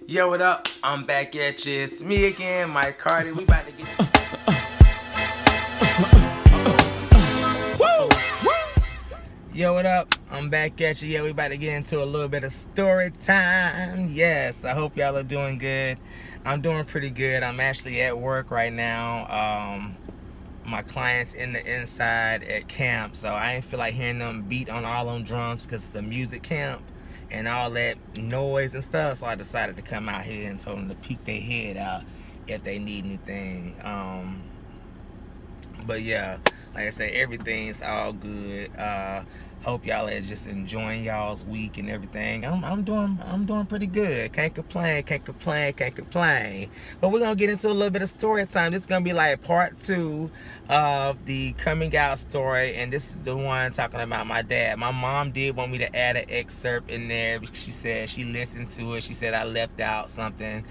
Yo, what up? I'm back at you. It's me again, Mike Cardi. We about to get. Yo, what up? I'm back at you. Yeah, we about to get into a little bit of story time. Yes, I hope y'all are doing good. I'm doing pretty good. I'm actually at work right now. My clients in the inside at camp, so I ain't feel like hearing them beat on all them drums because it's a music camp and all that noise and stuff. So I decided to come out here and told them to peek their head out if they need anything. But yeah, like I said, everything's all good. Hope y'all are just enjoying y'all's week and everything. I'm doing pretty good. Can't complain. But we're gonna get into a little bit of story time. This is gonna be like part 2 of the coming out story, and this is the one talking about my dad. My mom did want me to add an excerpt in there because she said she listened to it. She said I left out something,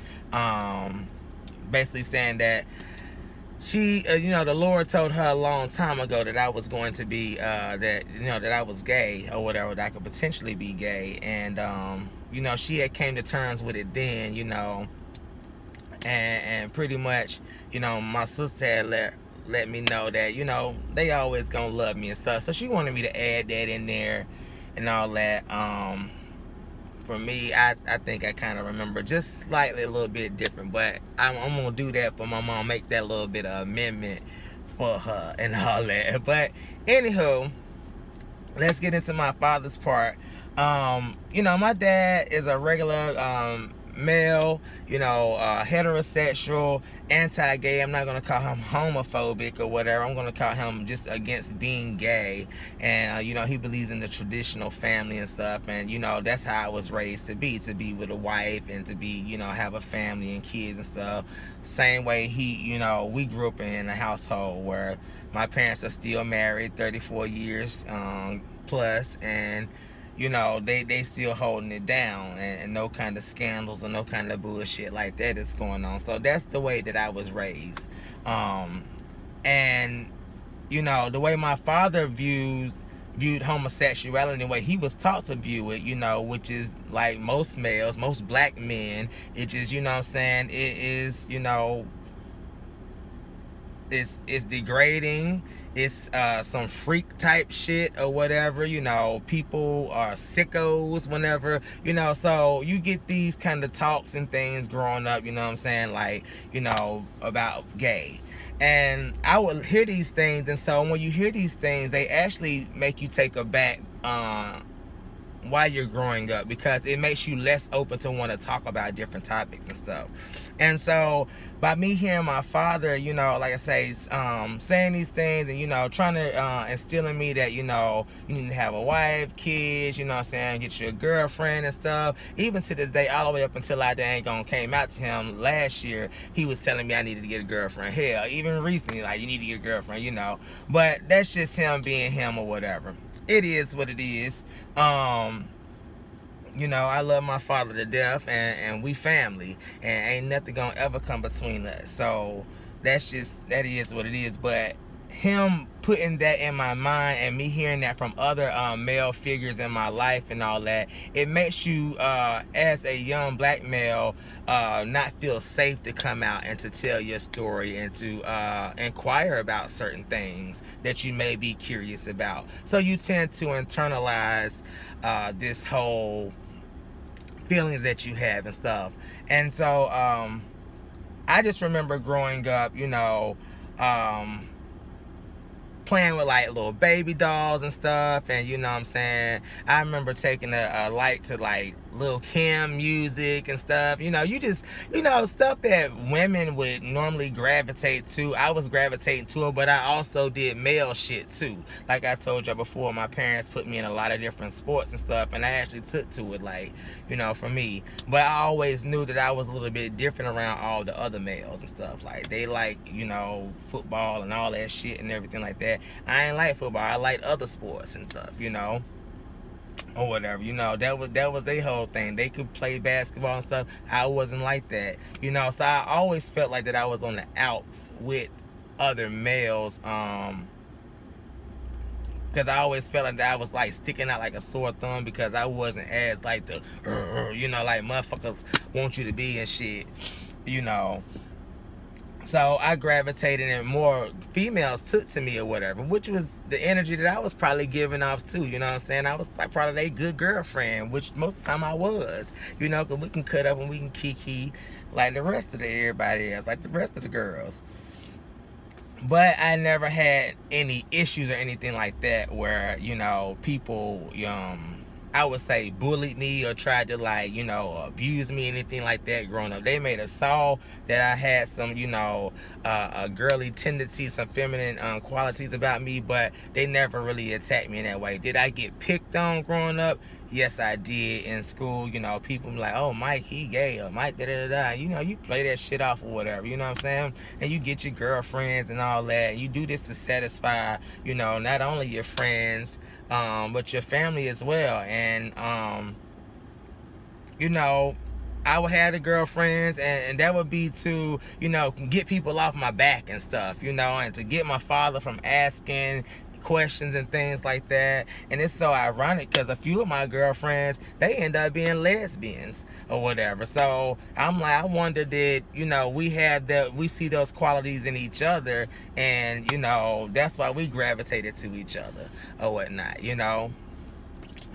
basically saying that she, the Lord told her a long time ago that I was going to be, that I was gay or whatever, that I could potentially be gay. And, she had came to terms with it then, and pretty much, my sister had let me know that, they always gonna love me and stuff. So she wanted me to add that in there and all that. For me, I think I kind of remember just slightly a little bit different, but I'm gonna do that for my mom, make that little bit of amendment for her and all that. But anywho, let's get into my father's part. My dad is a regular male, heterosexual, anti-gay. I'm not gonna call him homophobic or whatever. I'm gonna call him just against being gay. And he believes in the traditional family and stuff. And that's how I was raised to be with a wife and to be, have a family and kids and stuff. Same way we grew up in a household where my parents are still married 34 years plus, and they still holding it down, and no kind of scandals or no kind of bullshit like that is going on. So that's the way that I was raised. And the way my father viewed homosexuality, the way he was taught to view it, which is like most males, most black men, it just, it is, it's degrading. It's some freak type shit or whatever. People are sickos whenever, so you get these kind of talks and things growing up, like, about gay. And I would hear these things, and so when you hear these things, they actually make you take a back while you're growing up, because it makes you less open to want to talk about different topics and stuff. And so by me hearing my father, like I say, saying these things and trying to instill in me that you need to have a wife, kids, get you a girlfriend and stuff. Even to this day, all the way up until I dang on came out to him last year, he was telling me I needed to get a girlfriend. Hell, even recently, like, you need to get a girlfriend, but that's just him being him or whatever. It is what it is. I love my father to death, and we family, and ain't nothing gonna ever come between us. So that is what it is. But him putting that in my mind and me hearing that from other male figures in my life and all that, it makes you as a young black male not feel safe to come out and to tell your story and to inquire about certain things that you may be curious about. So you tend to internalize this whole feelings that you have and stuff. And so I just remember growing up, playing with like little baby dolls and stuff, and I remember taking a like to like Lil Kim music and stuff. You just stuff that women would normally gravitate to. I was gravitating to it, but I also did male shit too. Like I told you before, my parents put me in a lot of different sports and stuff, and I actually took to it, like, for me. But I always knew that I was a little bit different around all the other males and stuff. Like, they like, football and all that shit and everything like that. I ain't like football. I like other sports and stuff, or whatever. That was their whole thing. They could play basketball and stuff. I wasn't like that, so I always felt like that I was on the outs with other males because I always felt like that I was like sticking out like a sore thumb because I wasn't as like the you know, like motherfuckers want you to be and shit, you know. So I gravitated, and more females took to me or whatever, which was the energy that I was probably giving off too, you know what I'm saying? I was like probably a good girlfriend, which most of the time I was, you know, because we can cut up and we can kiki like the rest of everybody else, like the rest of the girls. But I never had any issues or anything like that where, you know, people, I would say bullied me or tried to, like, you know, abuse me, anything like that growing up. They made a saw that I had some, you know, a girly tendencies, some feminine qualities about me, but they never really attacked me in that way. Did I get picked on growing up? Yes, I did. In school, you know, people be like, oh, Mike, he gay, or Mike, da-da-da-da. You know, you play that shit off or whatever, you know what I'm saying? And you get your girlfriends and all that. And you do this to satisfy, you know, not only your friends, but your family as well. And, you know, I would have the girlfriends, and that would be to, you know, get people off my back and stuff, you know, and to get my father from asking questions and things like that. And it's so ironic because a few of my girlfriends, they end up being lesbians or whatever. So I'm like, I wonder, did, you know, we see those qualities in each other, and, you know, that's why we gravitated to each other or whatnot, you know,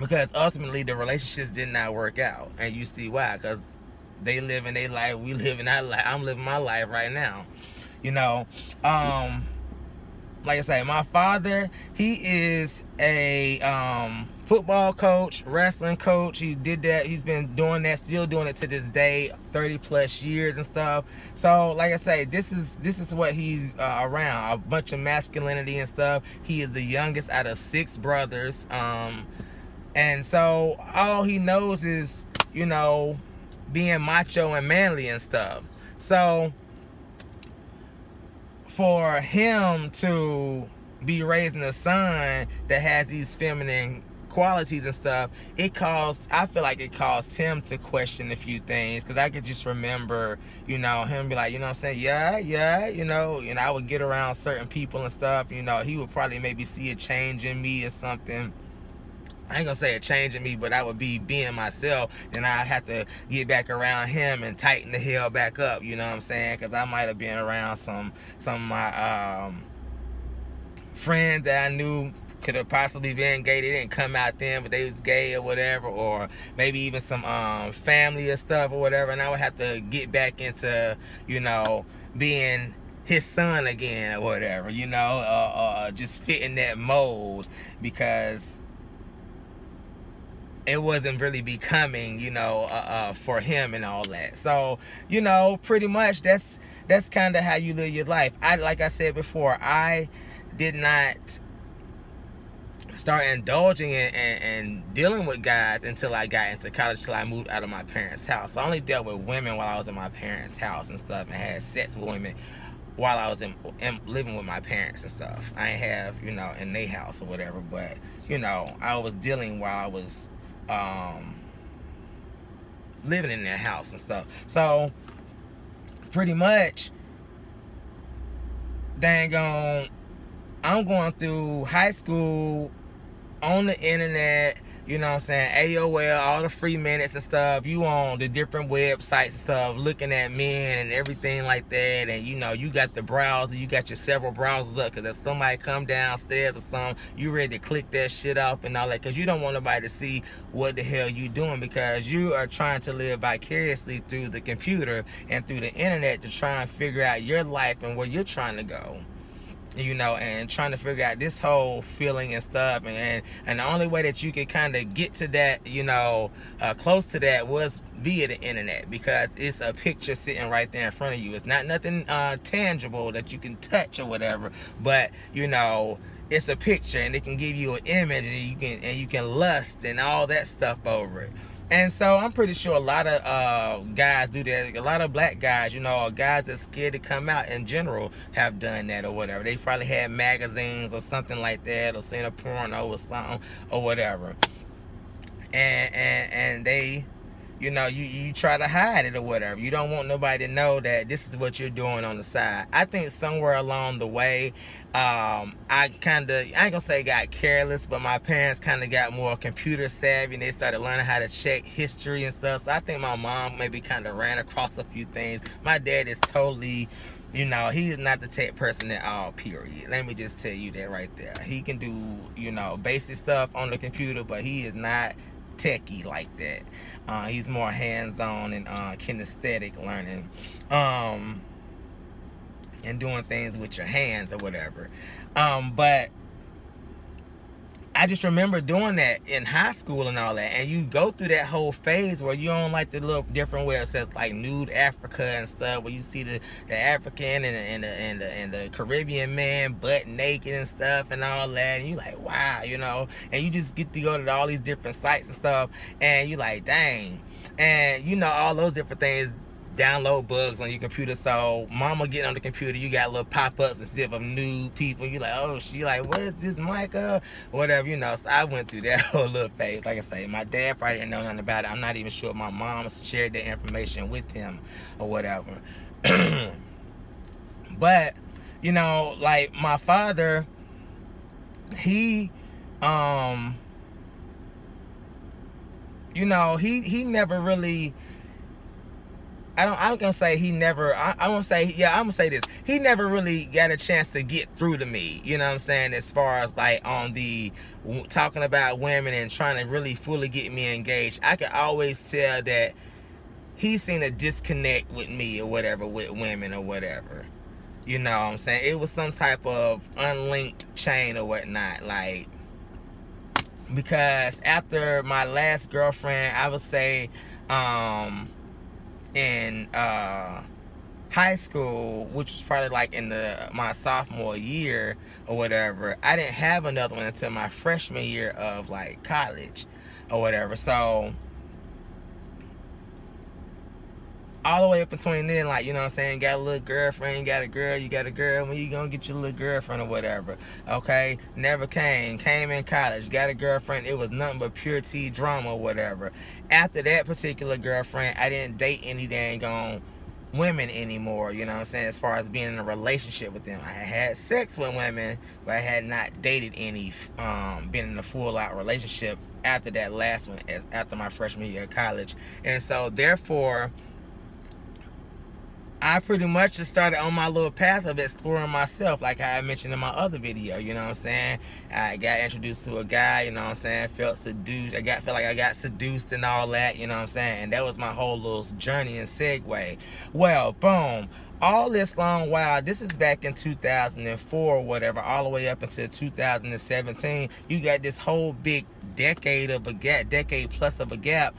because ultimately the relationships did not work out. And you see why, because they live in their life, we live in our life. I'm living my life right now, you know. Like I say, my father, he is a football coach, wrestling coach. He did that. He's been doing that, still doing it to this day, 30 plus years and stuff. So, like I say, this is what he's around, a bunch of masculinity and stuff. He is the youngest out of 6 brothers. And so all he knows is, you know, being macho and manly and stuff. So for him to be raising a son that has these feminine qualities and stuff, I feel like it caused him to question a few things, because I could just remember, you know, him be like, you know what I'm saying, yeah, you know, and I would get around certain people and stuff, you know, he would probably maybe see a change in me or something. I ain't gonna say a change in me, but I would be being myself, and I'd have to get back around him and tighten the hell back up, you know what I'm saying? Because I might have been around some of my friends that I knew could have possibly been gay. They didn't come out then, but they was gay or whatever, or maybe even some family or stuff or whatever, and I would have to get back into, you know, being his son again or whatever, you know, just fitting that mold, because it wasn't really becoming, you know, for him and all that. So, you know, pretty much that's kind of how you live your life. Like I said before, I did not start indulging and dealing with guys until I got into college, till I moved out of my parents' house. I only dealt with women while I was in my parents' house and stuff, and had sex with women while I was living with my parents and stuff. I ain't have, you know, in their house or whatever, but, you know, I was dealing while I was living in their house and stuff. So pretty much, I'm going through high school on the internet, you know what I'm saying, AOL, all the free minutes and stuff. You on the different websites and stuff, looking at men and everything like that. And, you know, you got the browser, you got your several browsers up, because if somebody come downstairs or something, you ready to click that shit off and all that, because you don't want nobody to see what the hell you doing, because you are trying to live vicariously through the computer and through the internet to try and figure out your life and where you're trying to go, you know, and trying to figure out this whole feeling and stuff. And the only way that you could kind of get to that, you know, close to that, was via the internet, because it's a picture sitting right there in front of you. It's not nothing tangible that you can touch or whatever, but, you know, it's a picture, and it can give you an image, and you can lust and all that stuff over it. And so I'm pretty sure a lot of guys do that. A lot of black guys, you know, guys that's scared to come out in general, have done that or whatever. They probably had magazines or something like that, or seen a porno or something or whatever. And they, you know, you try to hide it or whatever. You don't want nobody to know that this is what you're doing on the side. I think somewhere along the way, I ain't gonna say got careless, but my parents kind of got more computer savvy and they started learning how to check history and stuff. So I think my mom maybe kind of ran across a few things. My dad is totally, you know, he is not the tech person at all, period. Let me just tell you that right there. He can do, you know, basic stuff on the computer, but he is not techie like that. He's more hands-on and kinesthetic learning, and doing things with your hands or whatever. But I just remember doing that in high school and all that, and you go through that whole phase where you don't like the little different where it says like nude Africa and stuff, where you see the African and the Caribbean man butt naked and stuff and all that, and you like, wow, you know, and you just get to go to all these different sites and stuff, and you like, dang, and you know, all those different things download bugs on your computer. So mama getting on the computer, you got little pop-ups instead of nude people. You like, oh, she like, what is this, Micah? Whatever, you know. So I went through that whole little phase. Like I say, my dad probably didn't know nothing about it. I'm not even sure if my mom shared that information with him or whatever. But, you know, like my father, he, you know, he never really, I'm gonna say he never, I'm gonna say this. He never really got a chance to get through to me, you know what I'm saying, as far as like on the talking about women and trying to really fully get me engaged. I could always tell that he's seen a disconnect with me or whatever, with women or whatever. You know what I'm saying? It was some type of unlinked chain or whatnot, like, because after my last girlfriend, I would say, in high school, which was probably like in my sophomore year or whatever, I didn't have another one until my freshman year of like college or whatever. So all the way up between then, like, you know what I'm saying, got a little girlfriend, you got a girl, when you gonna get your little girlfriend or whatever? Okay, never came in college, got a girlfriend, it was nothing but pure tea drama or whatever. After that particular girlfriend, I didn't date any dang on women anymore, you know what I'm saying, as far as being in a relationship with them. I had sex with women, but I had not dated any, been in a full-out relationship after that last one, after my freshman year of college. And so therefore, I pretty much just started on my little path of exploring myself, like I mentioned in my other video, you know what I'm saying? I got introduced to a guy, you know what I'm saying? Felt seduced. Felt like I got seduced and all that, you know what I'm saying? And that was my whole little journey and segue. Well, boom. All this long while, this is back in 2004 or whatever, all the way up until 2017, you got this whole big decade plus of a gap,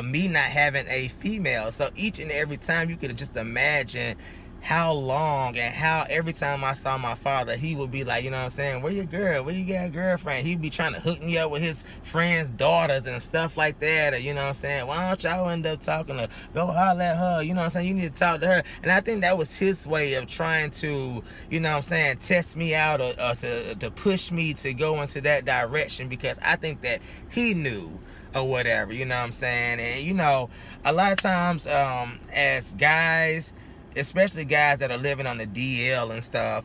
me not having a female. So each and every time, you could just imagine how long and how every time I saw my father, he would be like, you know what I'm saying, where your girl, where you got a girlfriend? He'd be trying to hook me up with his friends' daughters and stuff like that, or, you know what I'm saying, why don't y'all end up talking to, go holler at her, you know what I'm saying, you need to talk to her. And I think that was his way of trying to, you know what I'm saying, test me out, or to push me to go into that direction, because I think that he knew or whatever, you know what I'm saying. And you know, a lot of times, as guys, especially guys that are living on the DL and stuff,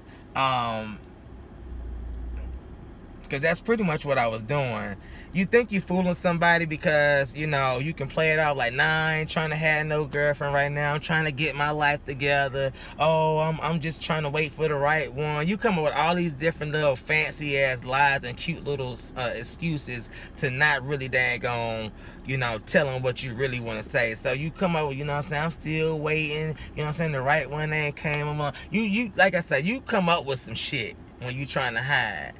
because that's pretty much what I was doing. You think you're fooling somebody because, you know, you can play it out like, nah, I ain't trying to have no girlfriend right now. I'm trying to get my life together. Oh, I'm just trying to wait for the right one. You come up with all these different little fancy ass lies and cute little excuses to not really dang on, you know, telling what you really want to say. So you come up with, you know what I'm saying, I'm still waiting, you know what I'm saying, the right one ain't came along. You like I said, you come up with some shit when you trying to hide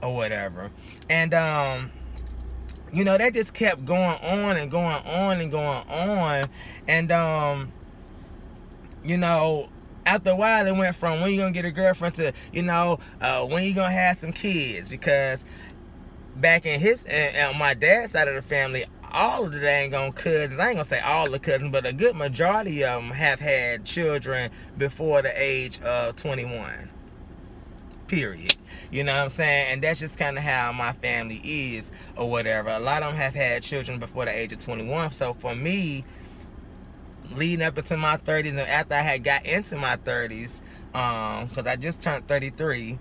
or whatever. And you know, that just kept going on and going on and going on. And you know, after a while, it went from when you gonna get a girlfriend to, you know, when you gonna have some kids. Because back in his, on my dad's side of the family, all of the dang on cousins, I ain't gonna say all the cousins, but a good majority of them have had children before the age of 21. period. You know what I'm saying? And that's just kind of how my family is or whatever. A lot of them have had children before the age of 21. So for me, leading up into my 30s and after I had got into my 30s, because I just turned 33,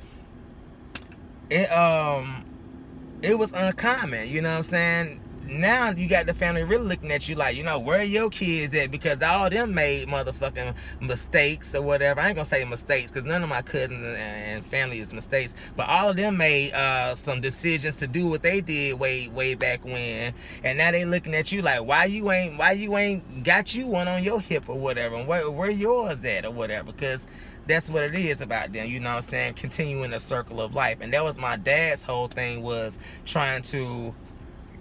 it was uncommon, you know what I'm saying? Now you got the family really looking at you like, you know, where are your kids at? Because all of them made motherfucking mistakes or whatever. I ain't gonna say mistakes because none of my cousins and family is mistakes, but all of them made some decisions to do what they did way back when, and now they looking at you like, why you ain't got you one on your hip or whatever, and where yours at or whatever, because that's what it is about them, you know what I'm saying? Continuing the circle of life. And that was my dad's whole thing, was trying to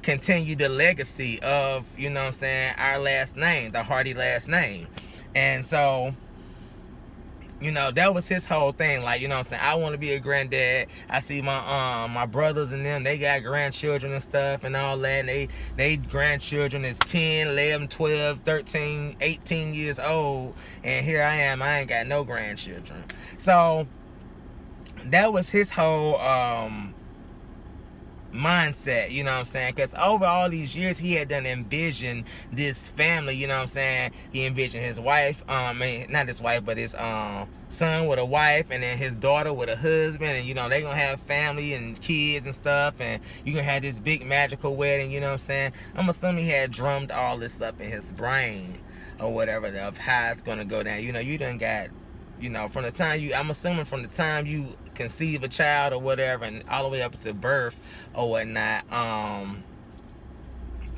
continue the legacy of, you know what I'm saying, our last name, the Hardy last name. And so, you know, that was his whole thing. Like, you know what I'm saying, I want to be a granddad. I see my brothers and them, they got grandchildren and stuff and all that, and they grandchildren is 10, 11, 12, 13, 18 years old, and here I am, I ain't got no grandchildren. So that was his whole mindset, you know what I'm saying? Because over all these years, he had done envisioned this family, you know what I'm saying? He envisioned his wife, not his wife, but his son with a wife, and then his daughter with a husband, and you know, they gonna have family and kids and stuff, and you gonna have this big magical wedding, you know what I'm saying? I'm assuming he had drummed all this up in his brain or whatever of how it's gonna go down. You know, you done got, you know, from the time I'm assuming from the time you conceive a child or whatever, and all the way up to birth or whatnot,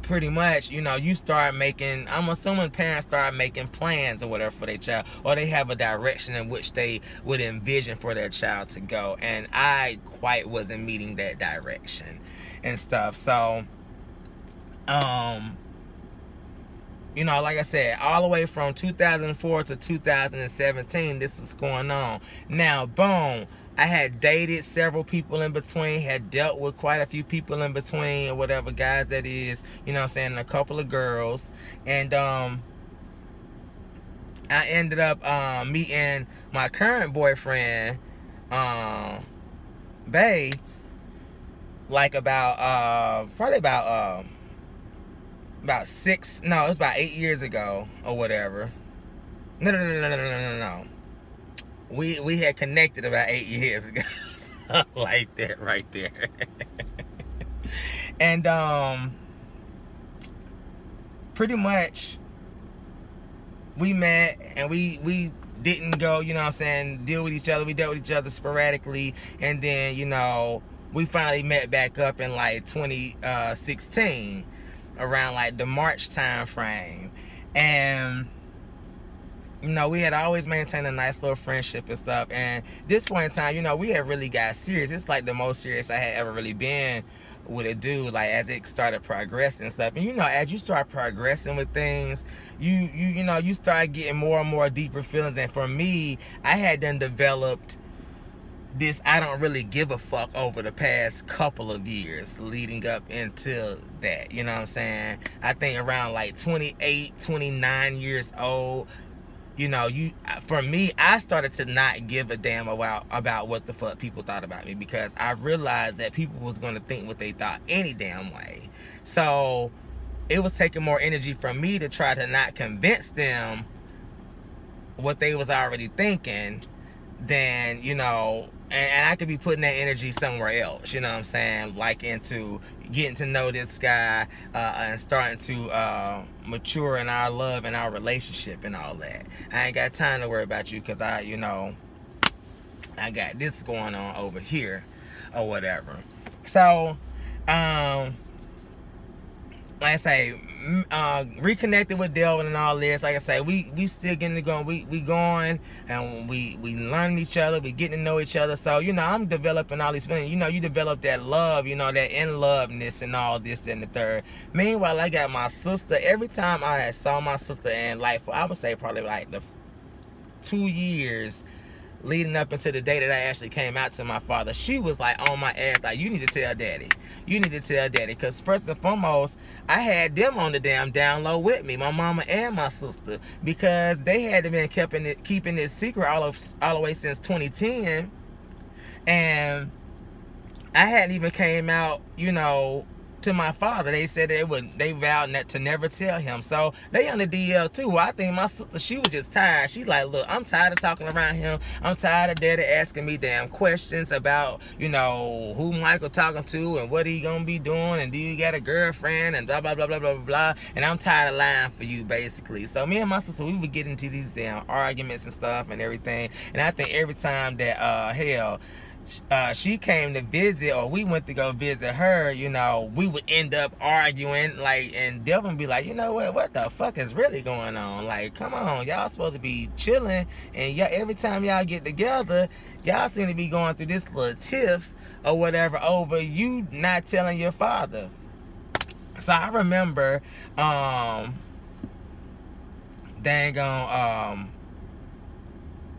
pretty much, you know, you start making, I'm assuming parents start making plans or whatever for their child, or they have a direction in which they would envision for their child to go, and I quite wasn't meeting that direction and stuff. So you know, like I said, all the way from 2004 to 2017, this was going on. Now, boom, I had dated several people in between, had dealt with quite a few people in between, or whatever, guys that is, you know what I'm saying, and a couple of girls. And I ended up meeting my current boyfriend, Bay, like about, probably about 8 years ago or whatever. No. We had connected about 8 years ago. Like that right there. And pretty much we met, and we didn't go, you know what I'm saying, deal with each other. We dealt with each other sporadically, and then, you know, we finally met back up in like 2016. Around like the March time frame. And you know, we had always maintained a nice little friendship and stuff, and this point in time, you know, we had really got serious. It's like the most serious I had ever really been with a dude, like as it started progressing and stuff. And you know, as you start progressing with things, you know, you start getting more and more deeper feelings. And for me, I had then developed this I don't really give a fuck over the past couple of years leading up into that, you know what I'm saying? I think around like 28, 29 years old, you know, for me, I started to not give a damn about what the fuck people thought about me, because I realized that people was going to think what they thought any damn way. So it was taking more energy from me to try to not convince them what they was already thinking than, you know, and I could be putting that energy somewhere else, you know what I'm saying, like into getting to know this guy and starting to mature in our love and our relationship and all that. I ain't got time to worry about you, because you know, I got this going on over here or whatever. So like I say, reconnected with Delvin and all this. Like I say, we still getting it going. We going, and we learning each other. We getting to know each other. So, you know, I'm developing all these feelings. You know, you develop that love, you know, that in-loveness and all this and the third. Meanwhile, I got my sister. Every time I saw my sister in life, I would say probably like the 2 years leading up into the day that I actually came out to my father, she was like on my ass, like, you need to tell daddy. You need to tell daddy. Because first and foremost, I had them on the damn down low with me, my mama and my sister, because they had been keeping it secret all the way since 2010. And I hadn't even came out, you know, to my father. They said they vowed not to never tell him. So they on the DL too. Well, I think my sister, she was just tired. She like, look, I'm tired of talking around him. I'm tired of daddy asking me damn questions about, you know, who Michael talking to and what he gonna be doing and do you got a girlfriend and blah blah blah blah blah blah. And I'm tired of lying for you, basically. So me and my sister, we would get into these damn arguments and stuff and everything. And I think every time that she came to visit, or we went to go visit her, you know, we would end up arguing, like, and Devin would be like, you know what the fuck is really going on? Like, come on, y'all supposed to be chilling, and every time y'all get together, y'all seem to be going through this little tiff or whatever over you not telling your father. So I remember,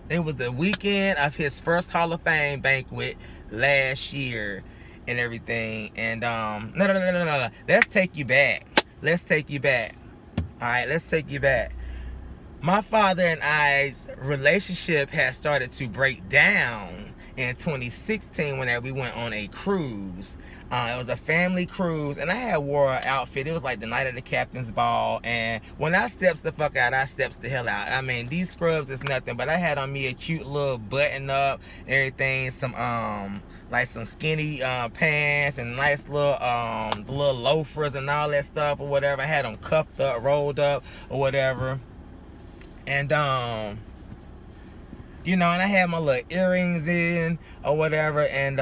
it was the weekend of his first Hall of Fame banquet last year and everything. And no. Let's take you back. All right, let's take you back. My father and I's relationship had started to break down in 2016 when we went on a cruise. It was a family cruise, and I had wore an outfit. It was like the night of the captain's ball, and when I steps the fuck out, I steps the hell out. I mean, these scrubs is nothing, but I had on me a cute little button up, everything, some like some skinny pants and nice little loafers and all that stuff or whatever. I had them cuffed up, rolled up or whatever, and you know, and I had my little earrings in or whatever, and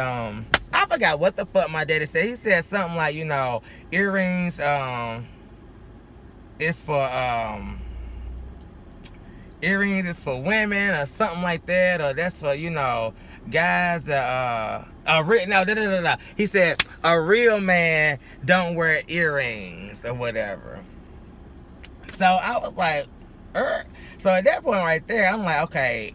I forgot what the fuck my daddy said. He said something like, you know, earrings is for women or something like that, or that's for, you know, guys that no. He said a real man don't wear earrings or whatever. So I was like, So at that point right there, I'm like, okay,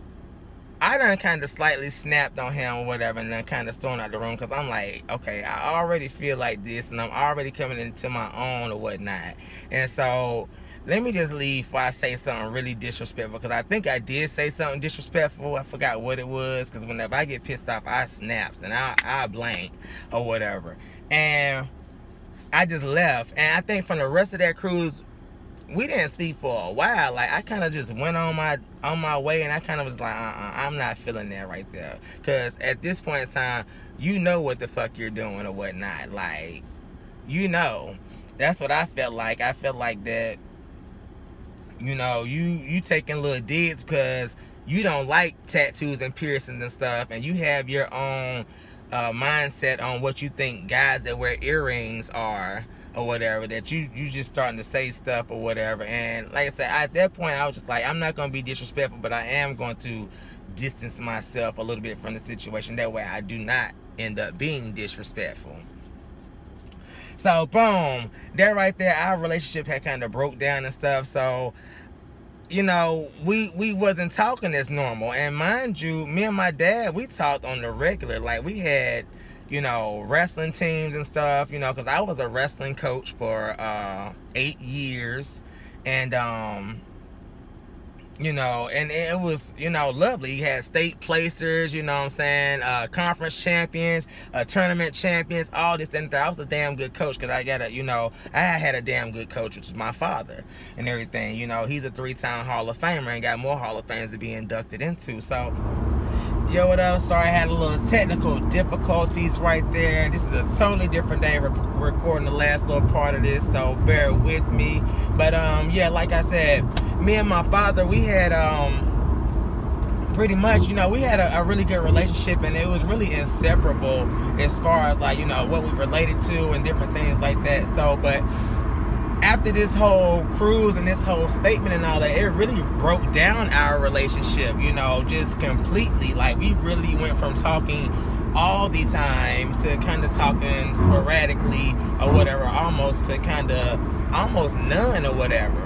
I done kind of slightly snapped on him or whatever, and then kind of stormed out the room, because I'm like, okay, I already feel like this, and I'm already coming into my own or whatnot. And so let me just leave before I say something really disrespectful, because I think I did say something disrespectful. I forgot what it was, because whenever I get pissed off, I snaps and I blank or whatever. And I just left. And I think from the rest of that cruise, we didn't speak for a while. Like, I kind of just went on my way, and I kind of was like, I'm not feeling that right there. Because at this point in time, you know what the fuck you're doing or whatnot. Like, you know. That's what I felt like. I felt like that, you know, you taking little digs because you don't like tattoos and piercings and stuff, and you have your own mindset on what you think guys that wear earrings are or whatever, that you just starting to say stuff or whatever. And like I said, at that point I was just like, I'm not going to be disrespectful, but I am going to distance myself a little bit from the situation. That way I do not end up being disrespectful. So boom, that right there, our relationship had kind of broke down and stuff. So, you know, we wasn't talking as normal. And mind you, me and my dad, we talked on the regular. Like, we had, you know, wrestling teams and stuff, you know, because I was a wrestling coach for 8 years. And you know, and it was, you know, lovely. You had state placers, you know what I'm saying, conference champions, tournament champions, all this and that. I was a damn good coach, because I had a damn good coach, which was my father and everything. You know, he's a 3-time Hall of Famer and got more Hall of Famers to be inducted into. So, yo, what up? Sorry, I had a little technical difficulties right there. This is a totally different day recording the last little part of this, so bear with me. But yeah, like I said, me and my father, we had pretty much, you know, we had a really good relationship, and it was really inseparable as far as, like, you know, what we related to and different things like that. So, but after this whole cruise and this whole statement and all that, it really broke down our relationship, you know, just completely. Like, we really went from talking all the time to kind of talking sporadically or whatever, almost to kind of almost none or whatever,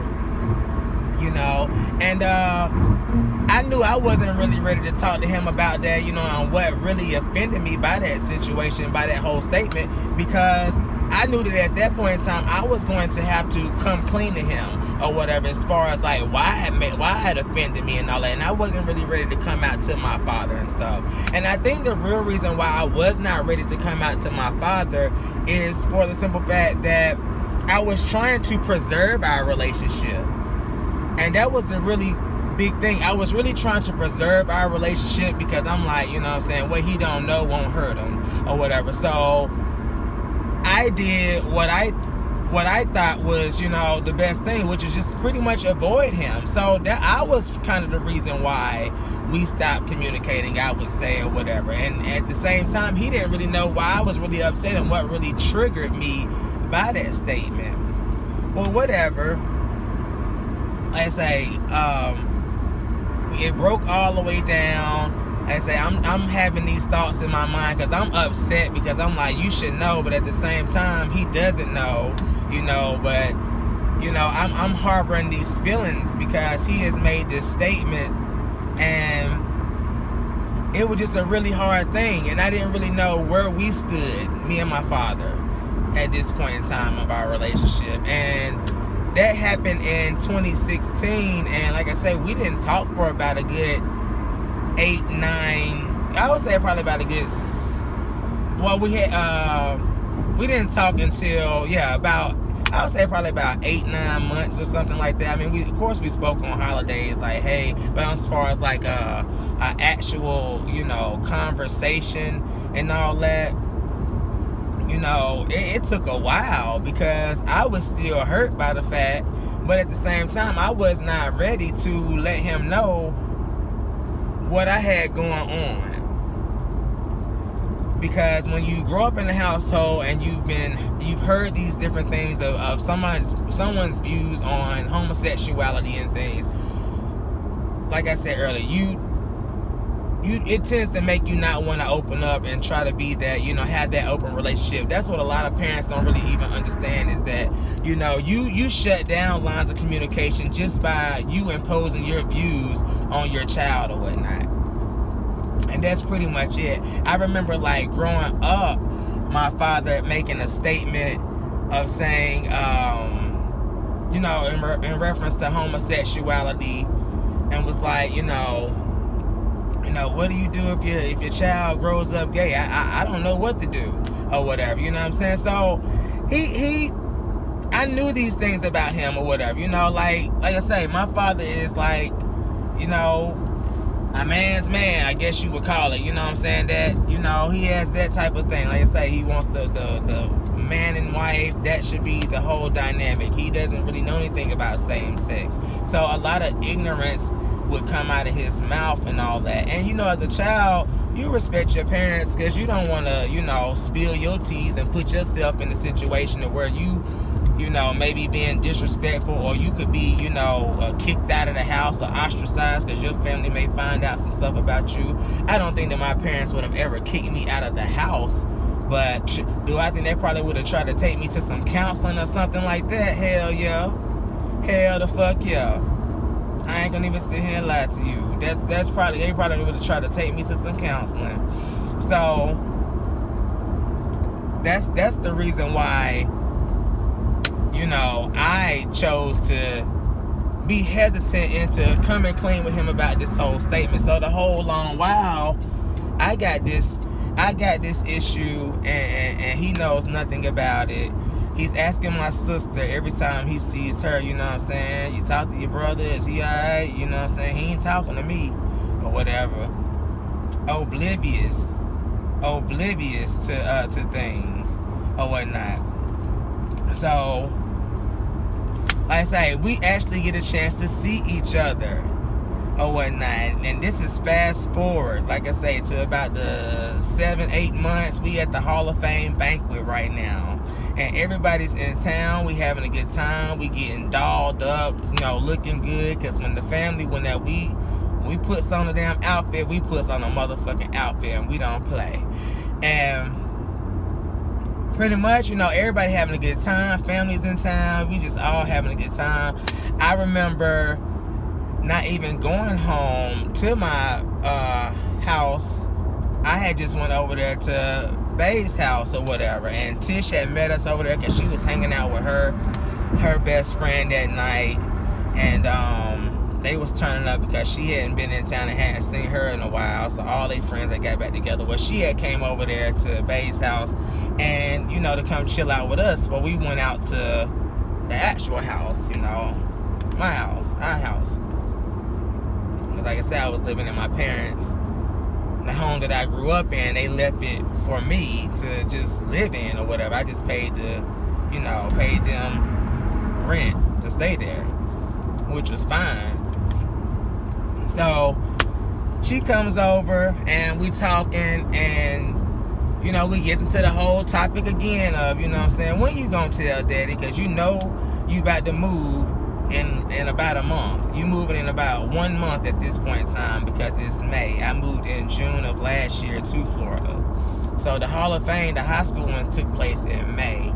you know. And I knew I wasn't really ready to talk to him about that, you know, and what really offended me by that situation, by that whole statement, because I knew that at that point in time, I was going to have to come clean to him or whatever, as far as like why I had offended me and all that. And I wasn't really ready to come out to my father and stuff. And I think the real reason why I was not ready to come out to my father is for the simple fact that I was trying to preserve our relationship. And that was the really big thing. I was really trying to preserve our relationship, because I'm like, you know what I'm saying, what he don't know won't hurt him or whatever. So I did what I thought was, you know, the best thing, which is just pretty much avoid him. So that I was kind of the reason why we stopped communicating, I would say, or whatever. And at the same time, he didn't really know why I was really upset and what really triggered me by that statement. Well, whatever. Like I say, it broke all the way down. Like I say, I'm having these thoughts in my mind because I'm upset, because I'm like, you should know, but at the same time, he doesn't know, you know. But you know, I'm harboring these feelings because he has made this statement, and it was just a really hard thing, and I didn't really know where we stood, me and my father, at this point in time of our relationship. And that happened in 2016, and like I say, we didn't talk for about a good 8, 9, I would say probably about a good, well, we didn't talk until, about, I would say probably about 8, 9 months or something like that. I mean, of course we spoke on holidays, like, hey, but as far as like a actual, you know, conversation and all that, you know, it took a while, because I was still hurt by the fact, but at the same time, I was not ready to let him know what I had going on. Because when you grow up in a household and you've heard these different things of someone's views on homosexuality and things, like I said earlier, it tends to make you not want to open up and try to be that, you know, have that open relationship. That's what a lot of parents don't really even understand, is that, you know, you shut down lines of communication just by you imposing your views on your child or whatnot. And that's pretty much it. I remember, like, growing up, my father making a statement of saying, you know, in reference to homosexuality, and was like, you know, what do you do if your child grows up gay? I don't know what to do or whatever, you know what I'm saying? So I knew these things about him or whatever, you know, like I say, my father is like, you know, a man's man, I guess you would call it, you know what I'm saying? That, you know, he has that type of thing. Like I say, he wants the man and wife, that should be the whole dynamic. He doesn't really know anything about same sex. So a lot of ignorance would come out of his mouth and all that. And you know, as a child, you respect your parents because you don't want to, you know, spill your teas and put yourself in a situation where you know, maybe being disrespectful, or you could be, you know, kicked out of the house or ostracized because your family may find out some stuff about you. I don't think that my parents would have ever kicked me out of the house, but do I think they probably would have tried to take me to some counseling or something like that? Hell yeah. Hell the fuck yeah. I ain't gonna even sit here and lie to you. That's probably, they probably would have tried to take me to some counseling. So that's the reason why, you know, I chose to be hesitant into coming clean with him about this whole statement. So the whole long while, I got this issue, and he knows nothing about it. He's asking my sister every time he sees her, you know what I'm saying, you talk to your brother, is he alright? You know what I'm saying? He ain't talking to me or whatever. Oblivious to things or whatnot. So, like I say, we actually get a chance to see each other or whatnot. And this is fast forward, like I say, to about the 7-8 months. We at the Hall of Fame banquet right now. And everybody's in town. We having a good time. We getting dolled up, you know, looking good. Because when the family, when we puts on a damn outfit, we puts on a motherfucking outfit, and we don't play. And pretty much, you know, everybody having a good time. Families in town. We just all having a good time. I remember not even going home to my house. I had just went over there to Bae's house or whatever, and Tish had met us over there because she was hanging out with her best friend that night, and they was turning up because she hadn't been in town and hadn't seen her in a while. So all they friends that got back together, well, she had came over there to Bae's house, and you know, to come chill out with us. Well, we went out to the actual house, you know, my house, our house. Because like I said, I was living in my parents' the home that I grew up in. They left it for me to just live in or whatever. I just paid paid them rent to stay there, which was fine. So she comes over and we talking, and you know, we get into the whole topic again of, you know what I'm saying, when you gonna tell daddy, because you know you about to move in about a month. You moving in about 1 month at this point in time, because it's May. I moved in June of last year to Florida. So the Hall of Fame, the high school one, took place in May.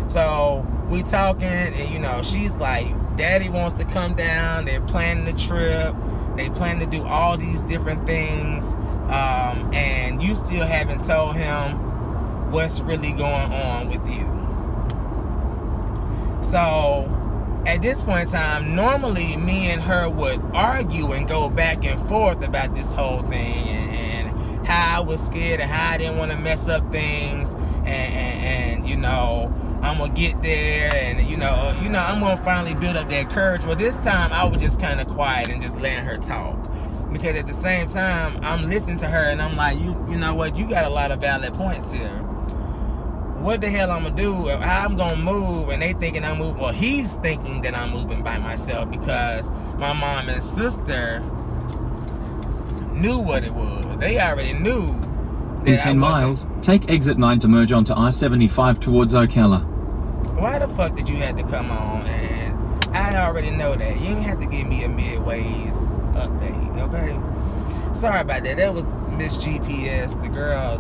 So we talking, and you know, she's like, daddy wants to come down, they're planning the trip, they plan to do all these different things, and you still haven't told him what's really going on with you. So at this point in time, normally me and her would argue and go back and forth about this whole thing, and how I was scared and how I didn't want to mess up things, and you know, I'm gonna get there, and you know, I'm gonna finally build up that courage. But this time I was just kind of quiet and just letting her talk, because at the same time I'm listening to her and I'm like, you know what, you got a lot of valid points here. What the hell I'm gonna do? How I'm gonna move? And they thinking I'm moving. Well, he's thinking that I'm moving by myself, because my mom and sister knew what it was. They already knew. In 10 miles, take exit 9 to merge onto I-75 towards Ocala. Why the fuck did you have to come on? And I already know that. You didn't have to give me a midways update, okay? Sorry about that. That was Miss GPS, the girl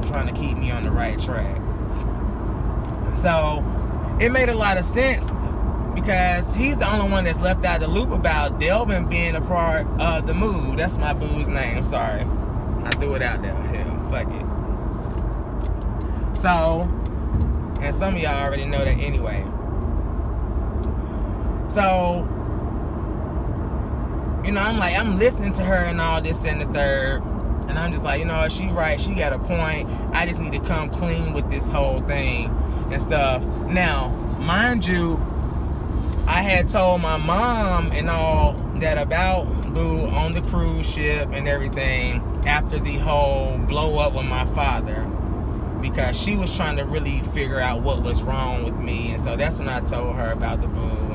trying to keep me on the right track. So it made a lot of sense, because he's the only one that's left out the loop about Delvin being a part of the move. That's my boo's name. Sorry, I threw it out there. Hell, fuck it. So, and some of y'all already know that anyway. So, you know, I'm listening to her and all this and the third, and I'm just like, you know, she right, she got a point. I just need to come clean with this whole thing and stuff. Now, mind you, I had told my mom and all that about Boo on the cruise ship and everything after the whole blow up with my father, because she was trying to really figure out what was wrong with me. And so that's when I told her about the Boo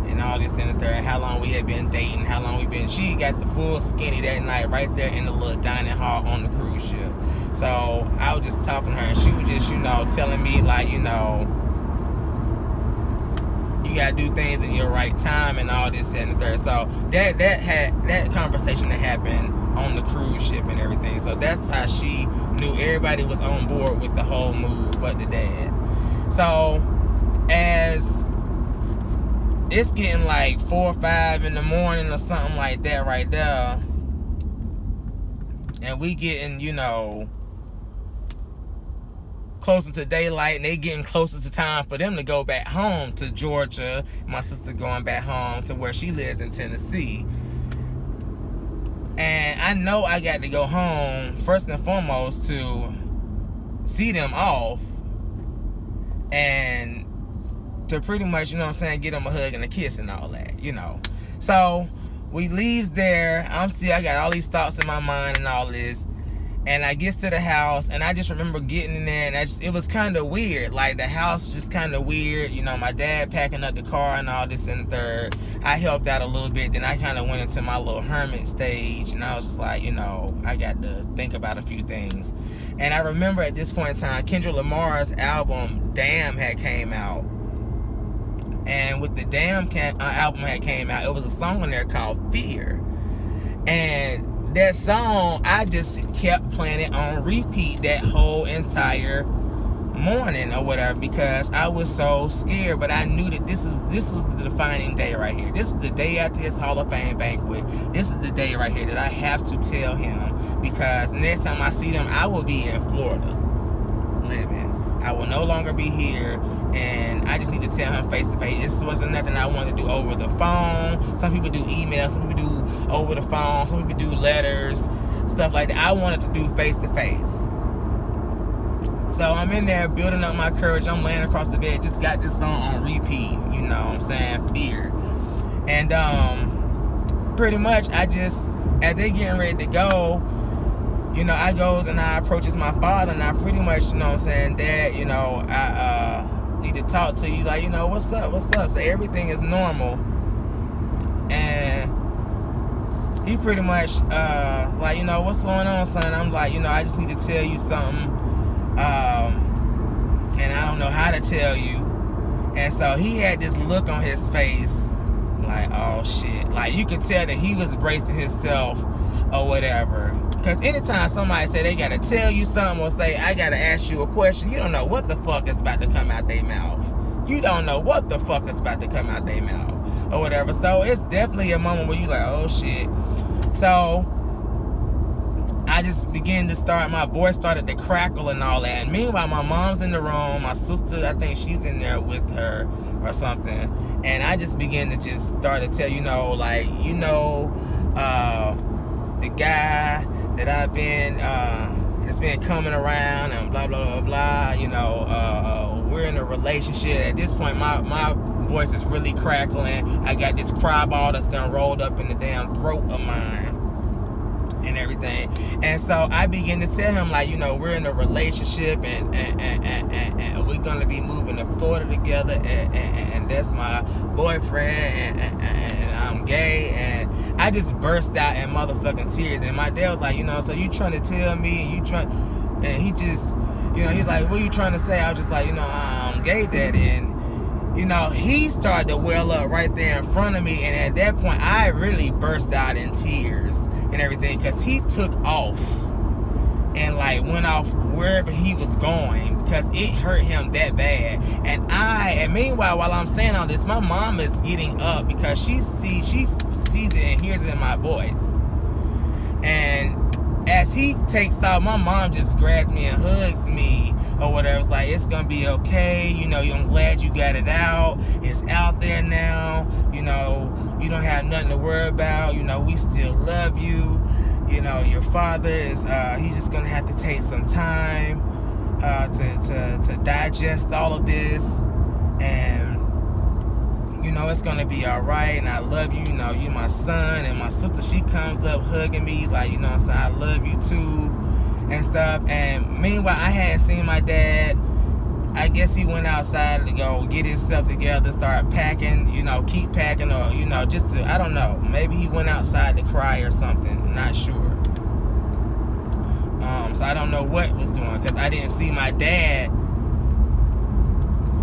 and all this and the third, how long we had been dating, how long we been. She got the full skinny that night right there in the little dining hall on the cruise ship. So I was just talking to her, and she was just, you know, telling me, like, you know, you gotta do things in your right time and all this and the third. So that conversation that happened on the cruise ship and everything. So that's how she knew everybody was on board with the whole move but the dad. So as it's getting like 4 or 5 in the morning or something like that right there, and we getting, you know, closer to daylight, and they getting closer to time for them to go back home to Georgia. My sister going back home to where she lives in Tennessee. And I know I got to go home first and foremost to see them off, and to pretty much, you know what I'm saying, get them a hug and a kiss and all that, you know. So we leaves there. I got all these thoughts in my mind and all this. And I gets to the house, and I just remember getting in there, and it was kind of weird. Like, the house just kind of weird. You know, my dad packing up the car and all this and the third. I helped out a little bit. Then I kind of went into my little hermit stage, and I was just like, you know, I got to think about a few things. And I remember at this point in time, Kendrick Lamar's album, Damn, had came out. And with the Damn album had came out, it was a song on there called Fear. And that song, I just kept playing it on repeat that whole entire morning or whatever, because I was so scared. But I knew that this was the defining day right here. This is the day after his Hall of Fame banquet. This is the day right here that I have to tell him, because the next time I see them, I will be in Florida. living. I will no longer be here, and I just need to tell him face to face. This wasn't nothing I wanted to do over the phone. Some people do emails, some people do over the phone, some people do letters, stuff like that. I wanted to do face to face. So I'm in there building up my courage. I'm laying across the bed, just got this song on repeat, you know what I'm saying, Fear. And pretty much I just, as they getting ready to go, you know, I goes and I approaches my father, and I pretty much, you know what I'm saying, Dad, you know, I need to talk to you, like, you know, what's up? So everything is normal. And he pretty much like, you know, what's going on, son? I'm like, you know, I just need to tell you something, and I don't know how to tell you. And so he had this look on his face like, oh shit, like you could tell that he was bracing himself or whatever. Because anytime somebody say they gotta tell you something or say I gotta ask you a question, you don't know what the fuck is about to come out their mouth. You don't know what the fuck is about to come out their mouth or whatever. So it's definitely a moment where you like, oh shit. So I just began to start, my voice started to crackle and all that. And meanwhile, my mom's in the room, my sister, I think she's in there with her or something. And I just began to just start to tell, you know, like, you know, the guy that I've been, that's been coming around and blah, blah, blah, blah, you know, we're in a relationship. At this point, my voice is really crackling. I got this cry ball that's done rolled up in the damn throat of mine and everything. And so I begin to tell him, like, you know, we're in a relationship, and we're gonna be moving to Florida together, and that's my boyfriend, and I'm gay. And I just burst out in motherfucking tears. And my dad was like, you know, so you trying to tell me, and he just, you know, he's like, what are you trying to say? I was just like, you know, I'm gay, Daddy. And you know, he started to well up right there in front of me, and at that point I really burst out in tears and everything, because he took off and like went off wherever he was going, because it hurt him that bad. And meanwhile, while I'm saying all this, my mom is getting up because she sees it and hears it in my voice. And as he takes off, my mom just grabs me and hugs me or whatever. It's like, it's gonna be okay, you know, I'm glad you got it out, it's out there now, you know, you don't have nothing to worry about, you know, we still love you, you know, your father is he's just gonna have to take some time to digest all of this, and you know, it's gonna be all right, and I love you, you know, you my son. And my sister, she comes up hugging me like, you know what I'm saying, I love you too and stuff. And meanwhile, I hadn't seen my dad. I guess he went outside to go get himself together, start packing, you know, keep packing, or, you know, just to, I don't know, maybe he went outside to cry or something, not sure. So I don't know what was doing, because I didn't see my dad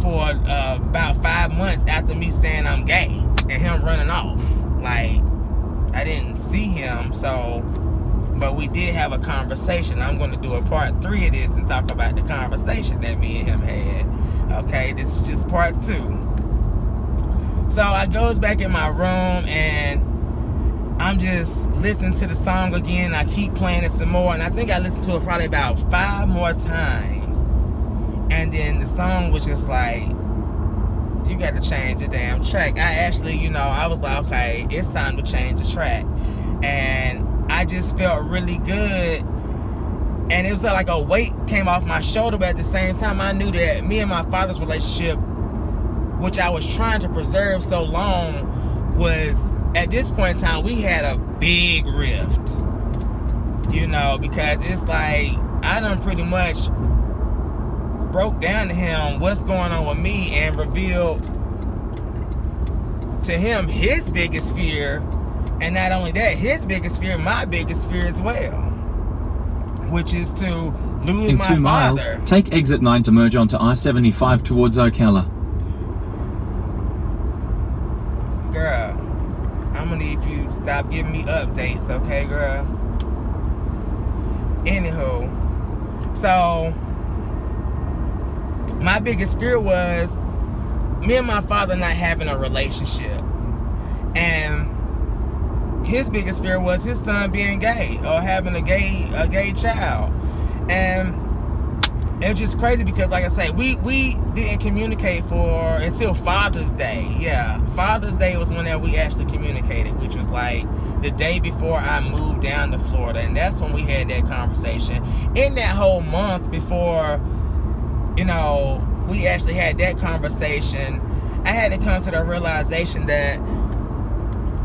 for about 5 months after me saying I'm gay and him running off. Like, I didn't see him. So, but we did have a conversation. I'm going to do a part 3 of this and talk about the conversation that me and him had. Okay, this is just part 2. So I goes back in my room, and I'm just listening to the song again. I keep playing it some more, and I think I listened to it probably about 5 more times. And then the song was just like, you got to change the damn track. I actually, you know, I was like, okay, it's time to change the track. And I just felt really good. And it was like a weight came off my shoulder, but at the same time, I knew that me and my father's relationship, which I was trying to preserve so long, was, at this point in time, we had a big rift. You know, because it's like, I done pretty much broke down to him what's going on with me and revealed to him his biggest fear. And not only that, his biggest fear, my biggest fear as well, which is to lose in my 2 miles, father. take exit 9 to merge onto I-75 towards Ocala. Girl, I'm gonna need you to stop giving me updates, okay, girl? Anywho, so my biggest fear was me and my father not having a relationship. And his biggest fear was his son being gay or having a gay child. And it's just crazy because, like I say, we didn't communicate until Father's Day. Yeah, Father's Day was when that we actually communicated, which was like the day before I moved down to Florida, and that's when we had that conversation. In that whole month before, you know, we actually had that conversation, I had to come to the realization that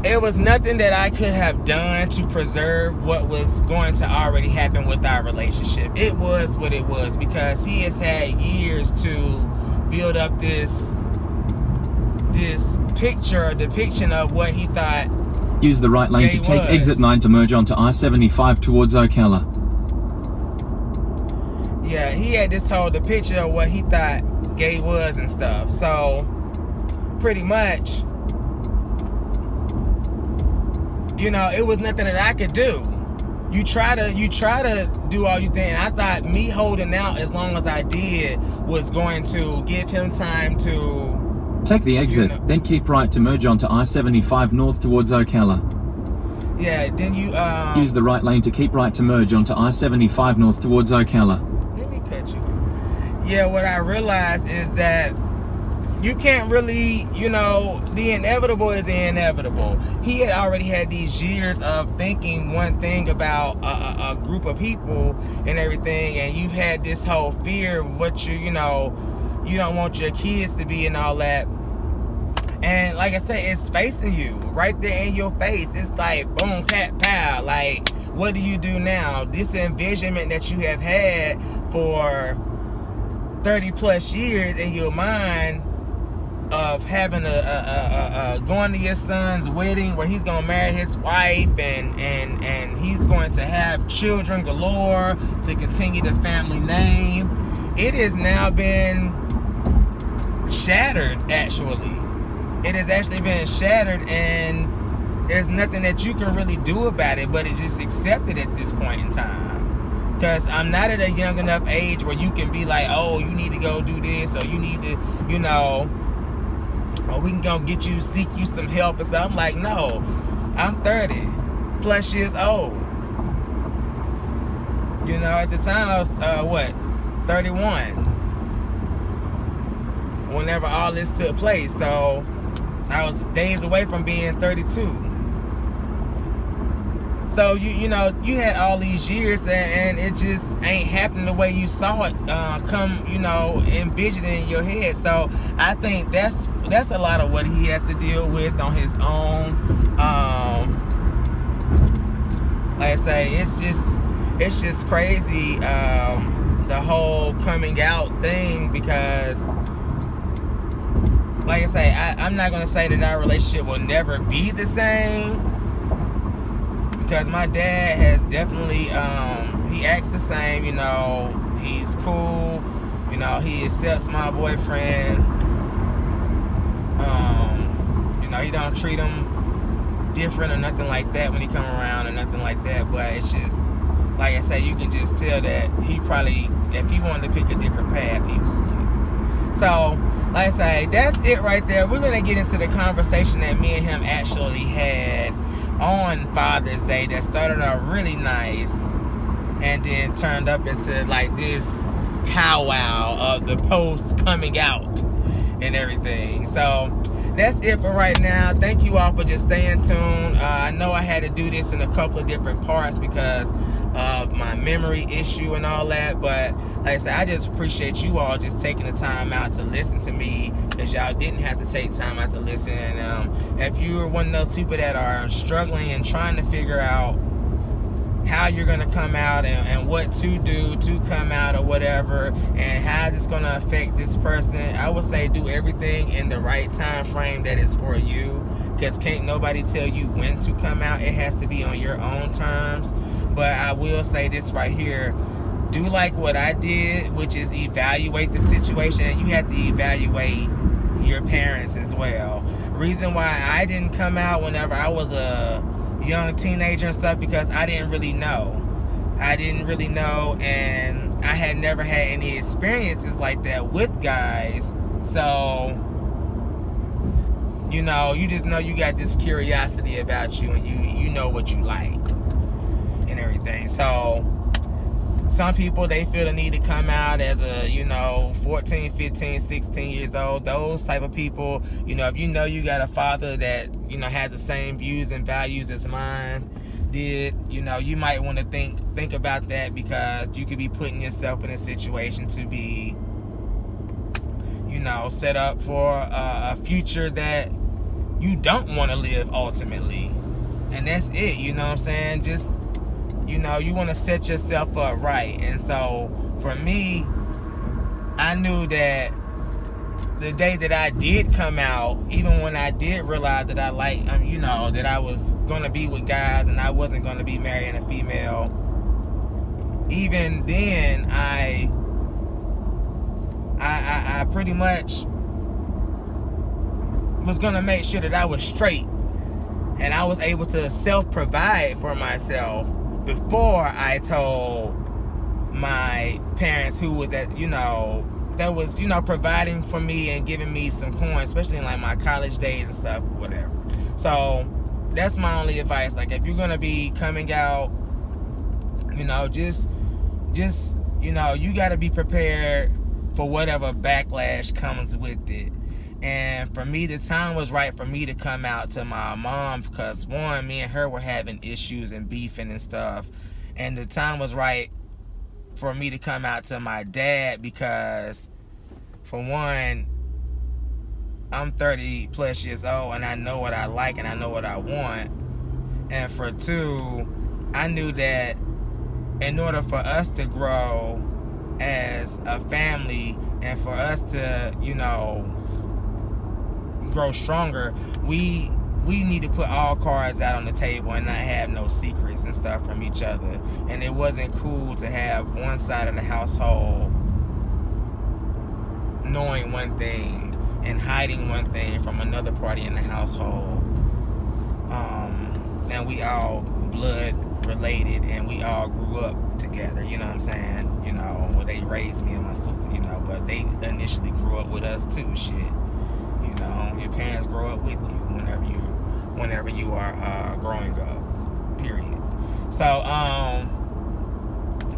it was nothing that I could have done to preserve what was going to already happen with our relationship. It was what it was, because he has had years to build up this depiction of what he thought. Use the right lane to take exit 9 to merge onto I-75 towards Ocala. Yeah, he had this whole depiction of what he thought gay was and stuff. So pretty much, you know, it was nothing that I could do. You try to do all you think. I thought me holding out as long as I did was going to give him time to take the exit, then keep right to merge onto I-75 north towards Ocala. Yeah, then you use the right lane to keep right to merge onto I-75 north towards Ocala. Let me cut you. Yeah, what I realized is that you can't really, you know, the inevitable is the inevitable. He had already had these years of thinking one thing about a group of people and everything, and you've had this whole fear of what you know, you don't want your kids to be and all that. And like I said, it's facing you right there in your face. It's like boom, cat, pow. Like, what do you do now? This envisionment that you have had for 30 plus years in your mind of having going to your son's wedding where he's gonna marry his wife and he's going to have children galore to continue the family name. It has now been shattered. Actually, it has actually been shattered, and there's nothing that you can really do about it, but it's just accepted at this point in time. Because I'm not at a young enough age where you can be like, oh, you need to go do this, or you need to, you know, or we can go seek you some help and stuff. I'm like, no, I'm 30 plus years old. You know, at the time I was, 31. Whenever all this took place. So I was days away from being 32. So you know, you had all these years and it just ain't happening the way you saw it come, you know, envision in your head. So I think that's a lot of what he has to deal with on his own. Like I say, it's just crazy, the whole coming out thing, because like I say, I'm not gonna say that our relationship will never be the same. Because my dad has definitely, he acts the same, you know, he's cool, you know, he accepts my boyfriend, you know, he don't treat him different or nothing like that when he come around or nothing like that, but it's just, like I say, you can just tell that he probably, if he wanted to pick a different path, he would. So, like I say, that's it right there. We're going to get into the conversation that me and him actually had on Father's Day that started out really nice and then turned up into like this powwow of the post coming out and everything. So that's it for right now. Thank you all for just staying tuned. I know I had to do this in a couple of different parts because of my memory issue and all that, but like I said, I just appreciate you all just taking the time out to listen to me, because y'all didn't have to take time out to listen. And if you're one of those people that are struggling and trying to figure out how you're going to come out and what to do to come out or whatever, and how it's going to affect this person, I would say do everything in the right time frame that is for you, because can't nobody tell you when to come out. It has to be on your own terms. But I will say this right here, do like what I did, which is evaluate the situation, and you have to evaluate your parents as well. Reason why I didn't come out whenever I was a young teenager and stuff, because I didn't really know. And I had never had any experiences like that with guys. So, you know, you just know you got this curiosity about you, and you know what you like and everything. So Some people, they feel the need to come out as a, 14, 15, 16 years old. Those type of people, if you got a father that, has the same views and values as mine did, you might want to think about that, because you could be putting yourself in a situation to be, set up for a future that you don't want to live ultimately. And that's it, you know what I'm saying? Just, you want to set yourself up right. And so for me, I knew that the day that I did come out, even when I did realize that I that I was going to be with guys and I wasn't going to be marrying a female, even then I pretty much was going to make sure that I was straight and I was able to self-provide for myself before I told my parents, who was at, that was, providing for me and giving me some coins, especially in like my college days and stuff, whatever. So that's my only advice. Like, if you're gonna be coming out, just you gotta be prepared for whatever backlash comes with it. And for me, the time was right for me to come out to my mom, because one, me and her were having issues and beefing and stuff. And the time was right for me to come out to my dad, because for one, I'm 30 plus years old and I know what I like and I know what I want. And for two, I knew that in order for us to grow as a family and for us to, grow stronger, we need to put all cards out on the table and not have no secrets and stuff from each other. And it wasn't cool to have one side of the household knowing one thing and hiding one thing from another party in the household. Now we all blood related and we all grew up together, you know what I'm saying? Well, they raised me and my sister, but they initially grew up with us too, shit. Your parents grow up with you whenever you are growing up, period. So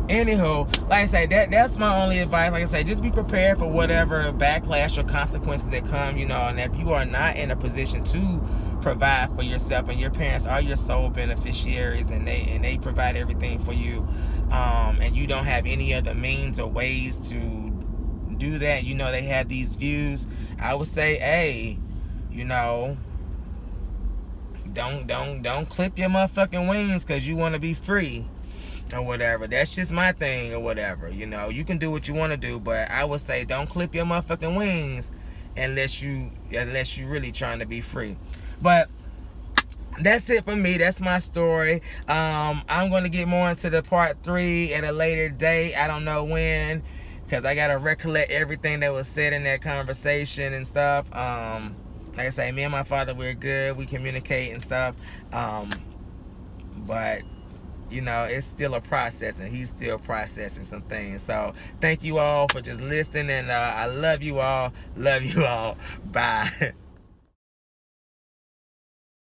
anywho, like I say, that's my only advice. Like I say, just be prepared for whatever backlash or consequences that come, and if you are not in a position to provide for yourself and your parents are your sole beneficiaries and they provide everything for you, and you don't have any other means or ways to do that, they have these views, I would say, hey, don't clip your motherfucking wings because you want to be free or whatever. That's just my thing or whatever. You can do what you want to do, but I would say don't clip your motherfucking wings unless you really trying to be free. But that's it for me. That's my story. I'm going to get more into the part 3 at a later date. I don't know when, because I got to recollect everything that was said in that conversation and stuff. Like I say, me and my father, we're good. We communicate and stuff. But, it's still a process, and he's still processing some things. So, thank you all for just listening, and I love you all. Love you all. Bye.